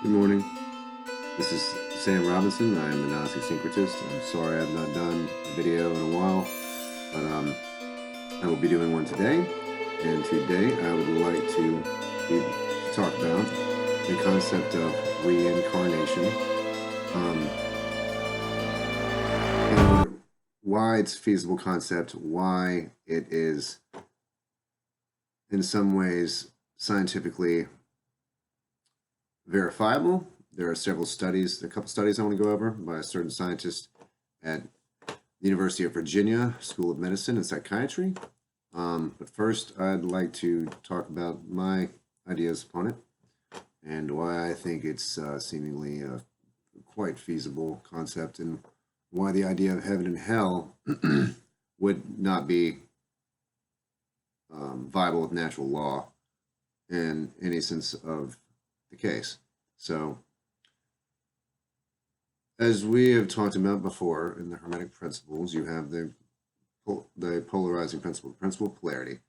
Good morning. This is Sam Robinson. I am the Gnostic Syncretist. I'm sorry I've not done a video in a while, but I will be doing one today. And today I would like to talk about the concept of reincarnation, and why it's a feasible concept, why it is in some ways scientifically verifiable. There are several studies, a couple studies I want to go over by a certain scientist at the University of Virginia School of Medicine and Psychiatry. But first, I'd like to talk about my ideas upon it and why I think it's seemingly a quite feasible concept, and why the idea of heaven and hell would not be viable with natural law in any sense of the case. So, as we have talked about before in the Hermetic principles, you have the polarizing principle, the principle of polarity,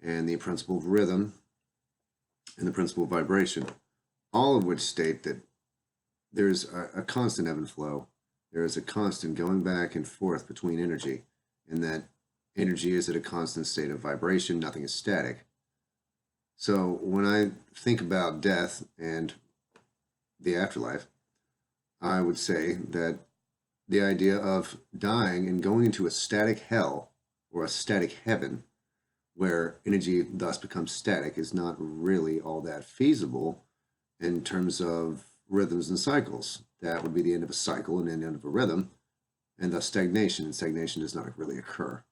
and the principle of rhythm, and the principle of vibration, all of which state that there's a constant ebb and flow. There is a constant going back and forth between energy, and that energy is at a constant state of vibration. Nothing is static. So when I think about death and the afterlife, I would say that the idea of dying and going into a static hell or a static heaven, where energy thus becomes static, is not really all that feasible in terms of rhythms and cycles. That would be the end of a cycle and the end of a rhythm, and thus stagnation. And stagnation does not really occur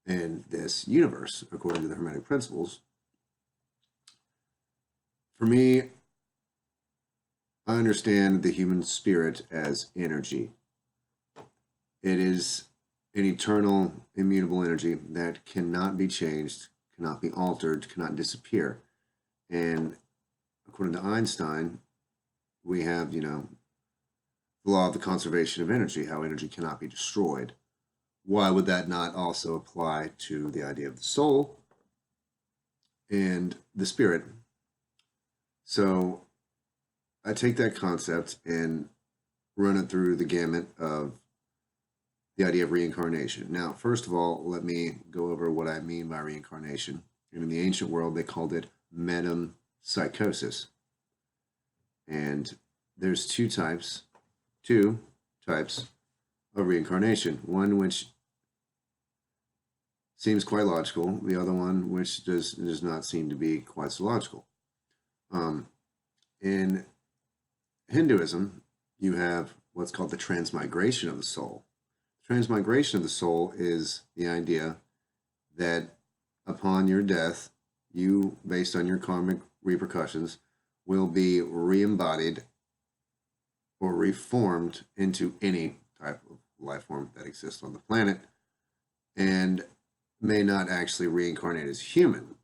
in this universe, according to the Hermetic principles. For me, I understand the human spirit as energy. It is an eternal, immutable energy that cannot be changed, cannot be altered, cannot disappear. And according to Einstein, we have, the law of the conservation of energy, how energy cannot be destroyed. Why would that not also apply to the idea of the soul and the spirit? So I take that concept and run it through the gamut of the idea of reincarnation. Now, first of all, let me go over what I mean by reincarnation. And in the ancient world, they called it metempsychosis. And there's two types of reincarnation. One which seems quite logical, the other one which does not seem to be quite so logical. In Hinduism, you have what's called the transmigration of the soul. Transmigration of the soul is the idea that upon your death, you, based on your karmic repercussions, will be re-embodied or reformed into any type of life form that exists on the planet, and may not actually reincarnate as human.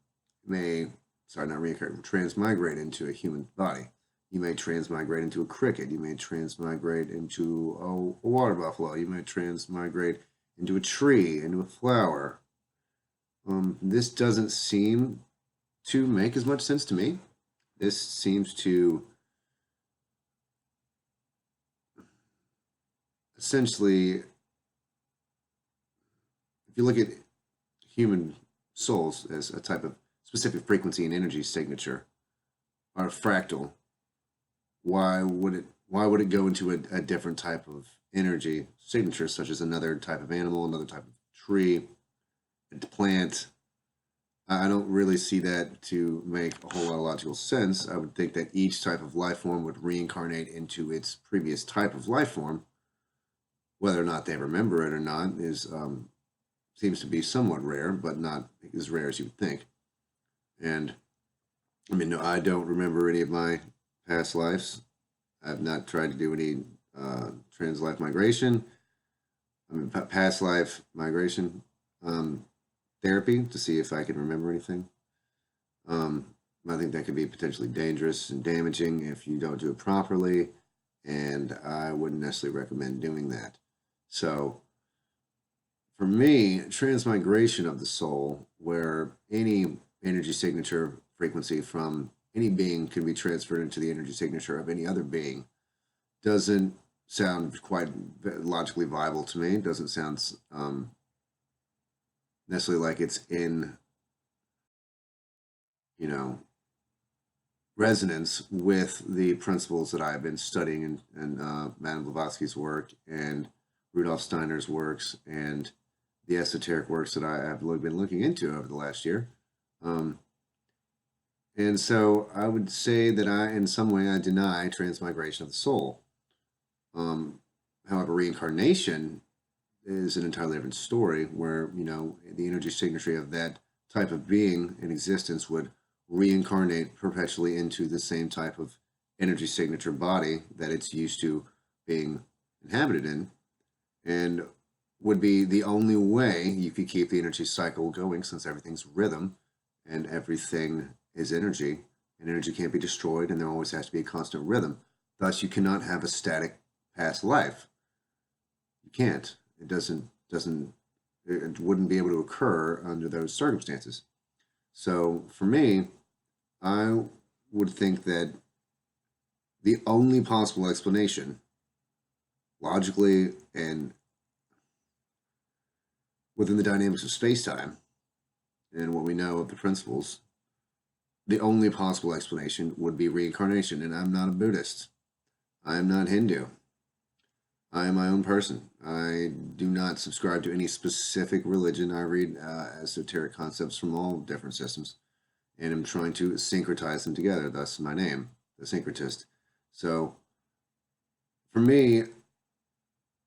Transmigrate into a human body. You may transmigrate into a cricket. You may transmigrate into a water buffalo. You may transmigrate into a tree, into a flower. This doesn't seem to make as much sense to me. This seems to essentially, if you look at human souls as a type of specific frequency and energy signature, or a fractal, why would it go into a different type of energy signature, such as another type of animal, another type of tree, a plant? I don't really see that to make a whole lot of logical sense. I would think that each type of life form would reincarnate into its previous type of life form. Whether or not they remember it or not is seems to be somewhat rare, but not as rare as you would think. And I mean, no, I don't remember any of my past lives. I've not tried to do any trans-life migration. I mean, past life migration therapy to see if I can remember anything. I think that could be potentially dangerous and damaging if you don't do it properly, and I wouldn't necessarily recommend doing that. So, for me, transmigration of the soul, where any energy signature frequency from any being can be transferred into the energy signature of any other being doesn't sound quite logically viable to me. It doesn't sound necessarily like it's in, you know, resonance with the principles that I've been studying in Madame Blavatsky's work and Rudolf Steiner's works and the esoteric works that I've been looking into over the last year. And so I would say that in some way, I deny transmigration of the soul. However, reincarnation is an entirely different story where, the energy signature of that type of being in existence would reincarnate perpetually into the same type of energy signature body that it's used to being inhabited in, and would be the only way you could keep the energy cycle going, since everything's rhythm and everything is energy, and energy can't be destroyed, and there always has to be a constant rhythm. Thus, you cannot have a static past life. You can't. It wouldn't be able to occur under those circumstances. So for me, I would think that the only possible explanation, logically and within the dynamics of space-time and what we know of the principles, the only possible explanation would be reincarnation. And I'm not a Buddhist. I am not Hindu. I am my own person. I do not subscribe to any specific religion. I read esoteric concepts from all different systems, and I'm trying to syncretize them together. Thus my name, the syncretist. So for me,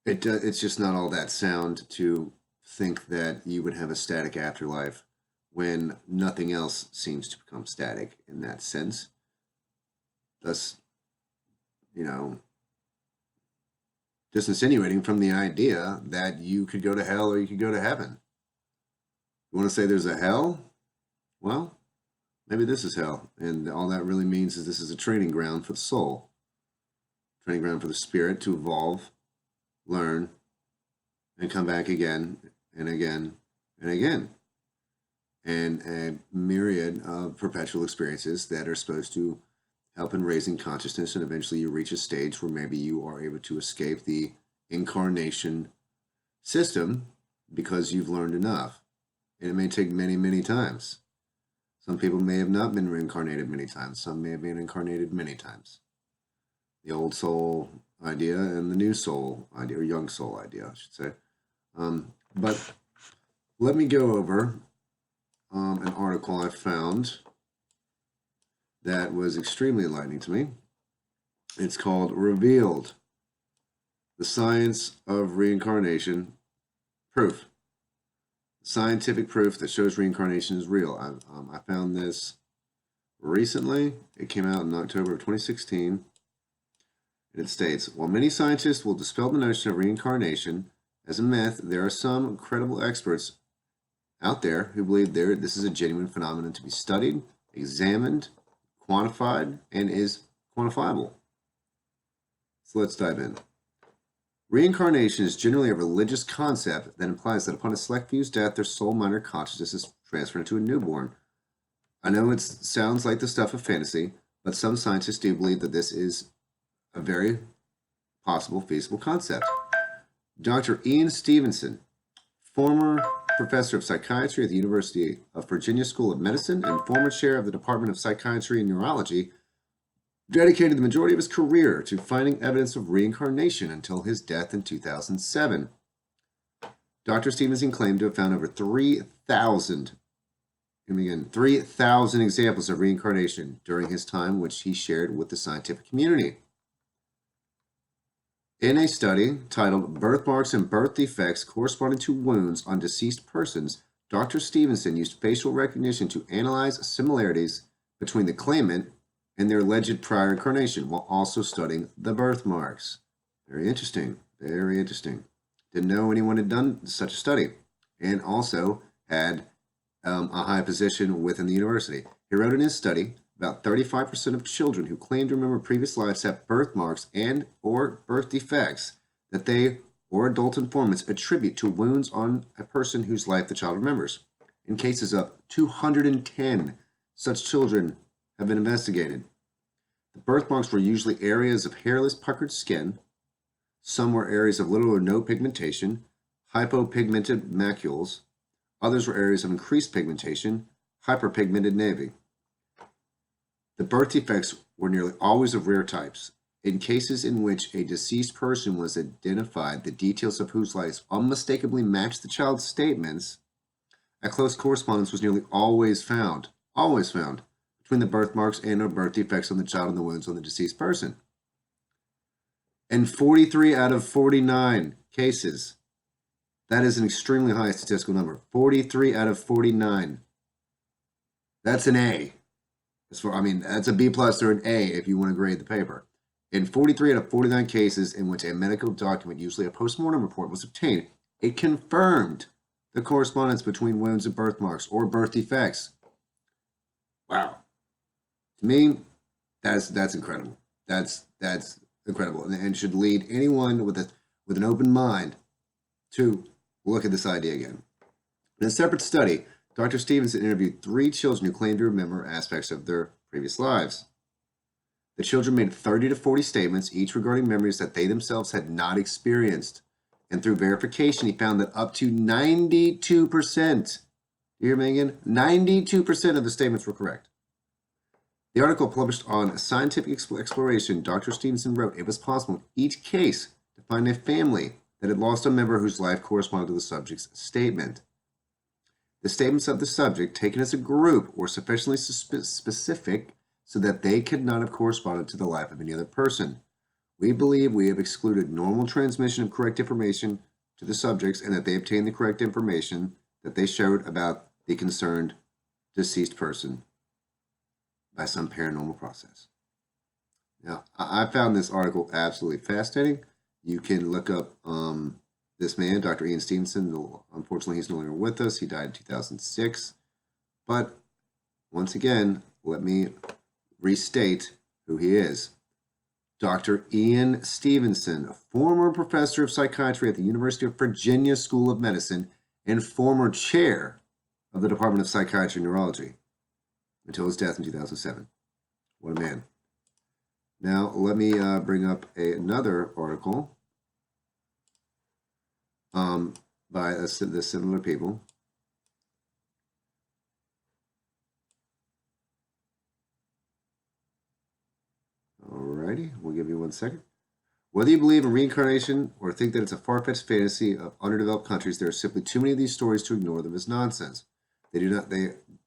it's just not all that sound to think that you would have a static afterlife when nothing else seems to become static in that sense. Thus, just insinuating from the idea that you could go to hell or you could go to heaven. You want to say there's a hell? Well, maybe this is hell. And all that really means is this is a training ground for the soul, training ground for the spirit to evolve, learn, and come back again and again and again. And a myriad of perpetual experiences that are supposed to help in raising consciousness, and eventually you reach a stage where maybe you are able to escape the incarnation system because you've learned enough. And it may take many, many times. Some people may have not been reincarnated many times. Some may have been incarnated many times. The old soul idea and the new soul idea, or young soul idea, I should say. But let me go over an article I found that was extremely enlightening to me. It's called Revealed: The Science of Reincarnation Proof. Scientific proof that shows reincarnation is real. I found this recently. It came out in October of 2016. And it states, while many scientists will dispel the notion of reincarnation as a myth, there are some credible experts out there who believe this is a genuine phenomenon to be studied, examined, quantified, and is quantifiable. So let's dive in. Reincarnation is generally a religious concept that implies that upon a select few's death, their soul, mind, or consciousness is transferred into a newborn. I know it sounds like the stuff of fantasy, but some scientists do believe that this is a very possible, feasible concept. Dr. Ian Stevenson, former professor of psychiatry at the University of Virginia School of Medicine and former chair of the Department of Psychiatry and Neurology, dedicated the majority of his career to finding evidence of reincarnation until his death in 2007. Dr. Stevenson claimed to have found over 3,000 examples of reincarnation during his time, which he shared with the scientific community. In a study titled Birthmarks and Birth Defects Corresponding to Wounds on Deceased Persons, Dr. Stevenson used facial recognition to analyze similarities between the claimant and their alleged prior incarnation, while also studying the birthmarks. Very interesting. Very interesting. Didn't know anyone had done such a study, and also had a high position within the university. He wrote in his study, about 35% of children who claim to remember previous lives have birthmarks and or birth defects that they or adult informants attribute to wounds on a person whose life the child remembers. In cases of 210, such children have been investigated. The birthmarks were usually areas of hairless, puckered skin. Some were areas of little or no pigmentation, hypopigmented macules. Others were areas of increased pigmentation, hyperpigmented navy. The birth defects were nearly always of rare types. In cases in which a deceased person was identified, the details of whose lives unmistakably matched the child's statements, a close correspondence was nearly always found between the birthmarks and or birth defects on the child and the wounds on the deceased person. In 43 out of 49 cases, that is an extremely high statistical number. 43 out of 49. That's an A. That's a B plus or an A if you want to grade the paper. In 43 out of 49 cases in which a medical document, usually a postmortem report, was obtained, it confirmed the correspondence between wounds and birthmarks or birth defects. Wow. To me, that's incredible. That's incredible, and should lead anyone with an open mind to look at this idea again. In a separate study, Dr. Stevenson interviewed 3 children who claimed to remember aspects of their previous lives. The children made 30 to 40 statements, each regarding memories that they themselves had not experienced. And through verification, he found that up to 92%, you hear me again? 92% of the statements were correct. The article published on Scientific Exploration, Dr. Stevenson wrote it was possible in each case to find a family that had lost a member whose life corresponded to the subject's statement. The statements of the subject, taken as a group, were sufficiently specific so that they could not have corresponded to the life of any other person. We believe we have excluded normal transmission of correct information to the subjects and that they obtained the correct information that they showed about the concerned deceased person by some paranormal process. Now, I found this article absolutely fascinating. You can look up this man, Dr. Ian Stevenson. Unfortunately, he's no longer with us. He died in 2006. But once again, let me restate who he is. Dr. Ian Stevenson, a former professor of psychiatry at the University of Virginia School of Medicine and former chair of the Department of Psychiatry and Neurology until his death in 2007. What a man. Now, let me bring up another article by the similar people. Alrighty, we'll give you 1 second. Whether you believe in reincarnation or think that it's a far-fetched fantasy of underdeveloped countries, there are simply too many of these stories to ignore them as nonsense. They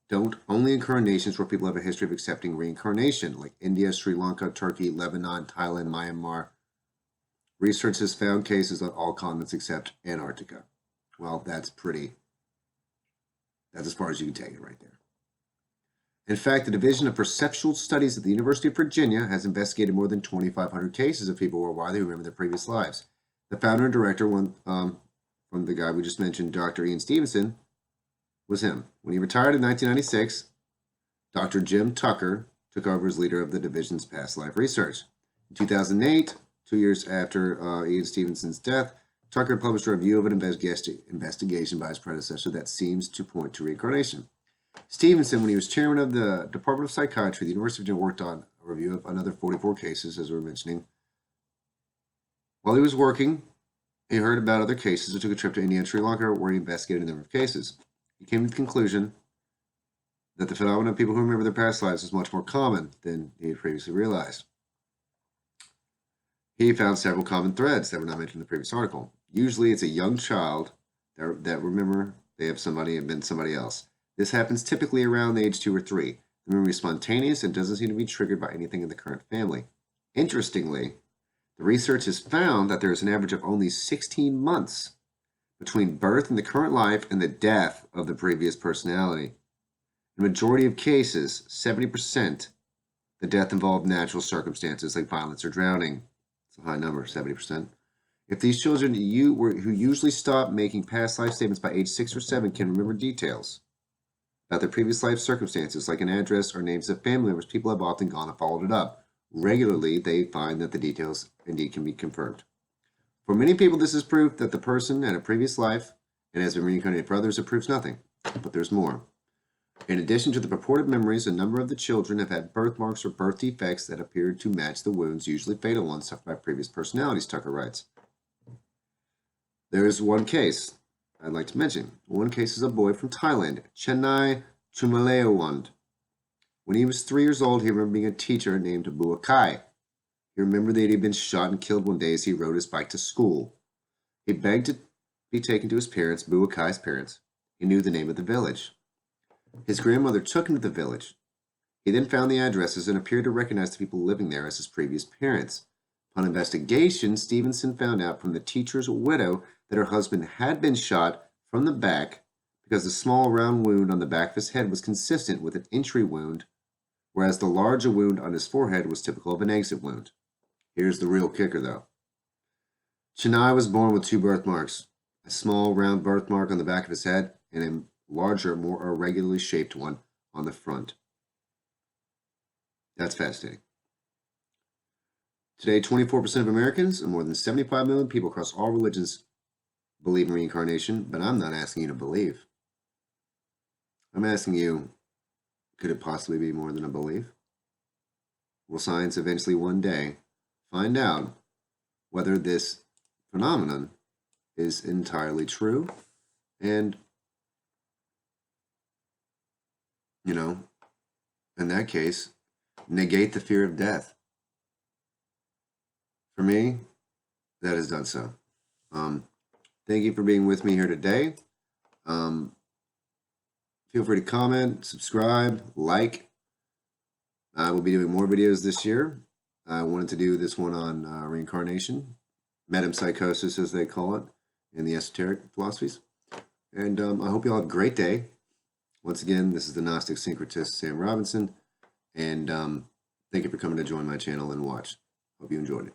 don't only occur in nations where people have a history of accepting reincarnation, like India, Sri Lanka, Turkey, Lebanon, Thailand, Myanmar. Research has found cases on all continents except Antarctica. Well, that's as far as you can take it right there. In fact, the Division of Perceptual Studies at the University of Virginia has investigated more than 2,500 cases of people worldwide who remember their previous lives. The founder and director, from the guy we just mentioned, Dr. Ian Stevenson, was him. When he retired in 1996, Dr. Jim Tucker took over as leader of the division's past life research. In 2008, 2 years after Ian Stevenson's death, Tucker published a review of an investigation by his predecessor that seems to point to reincarnation. Stevenson, when he was chairman of the Department of Psychiatry at the University of Virginia, worked on a review of another 44 cases, as we were mentioning. While he was working, he heard about other cases and took a trip to India and Sri Lanka, where he investigated a number of cases. He came to the conclusion that the phenomenon of people who remember their past lives is much more common than he had previously realized. He found several common threads that were not mentioned in the previous article. Usually it's a young child that remember they have somebody and been somebody else. This happens typically around age 2 or 3. The memory is spontaneous and doesn't seem to be triggered by anything in the current family. Interestingly, the research has found that there is an average of only 16 months between birth in the current life and the death of the previous personality. In the majority of cases, 70%, the death involved natural circumstances like violence or drowning. It's a high number, 70%. If these children who usually stop making past life statements by age 6 or 7 can remember details about their previous life circumstances, like an address or names of family members, people have often gone and followed it up. Regularly, they find that the details indeed can be confirmed. For many people, this is proof that the person had a previous life and has been reincarnated. For others, it proves nothing. But there's more. In addition to the purported memories, a number of the children have had birthmarks or birth defects that appeared to match the wounds, usually fatal ones, suffered by previous personalities, Tucker writes. There is one case I'd like to mention. One case is a boy from Thailand, Chennai Chumaleawand. When he was 3 years old, he remembered being a teacher named Buakai. He remembered that he had been shot and killed one day as he rode his bike to school. He begged to be taken to his parents, Buakai's parents. He knew the name of the village. His grandmother took him to the village. He then found the addresses and appeared to recognize the people living there as his previous parents. Upon investigation, Stevenson found out from the teacher's widow that her husband had been shot from the back because the small round wound on the back of his head was consistent with an entry wound, whereas the larger wound on his forehead was typical of an exit wound. Here's the real kicker, though. Chennai was born with 2 birthmarks, a small round birthmark on the back of his head and a larger, more irregularly shaped one on the front. That's fascinating. Today, 24% of Americans and more than 75 million people across all religions believe in reincarnation, but I'm not asking you to believe. I'm asking you, could it possibly be more than a belief? Will science eventually one day find out whether this phenomenon is entirely true and, in that case, negate the fear of death? For me, that has done so. Thank you for being with me here today. Feel free to comment, subscribe, like. I will be doing more videos this year. I wanted to do this one on reincarnation, metempsychosis as they call it in the esoteric philosophies. And I hope you all have a great day. Once again, this is the Gnostic Syncretist, Sam Robinson. And thank you for coming to join my channel and watch. Hope you enjoyed it.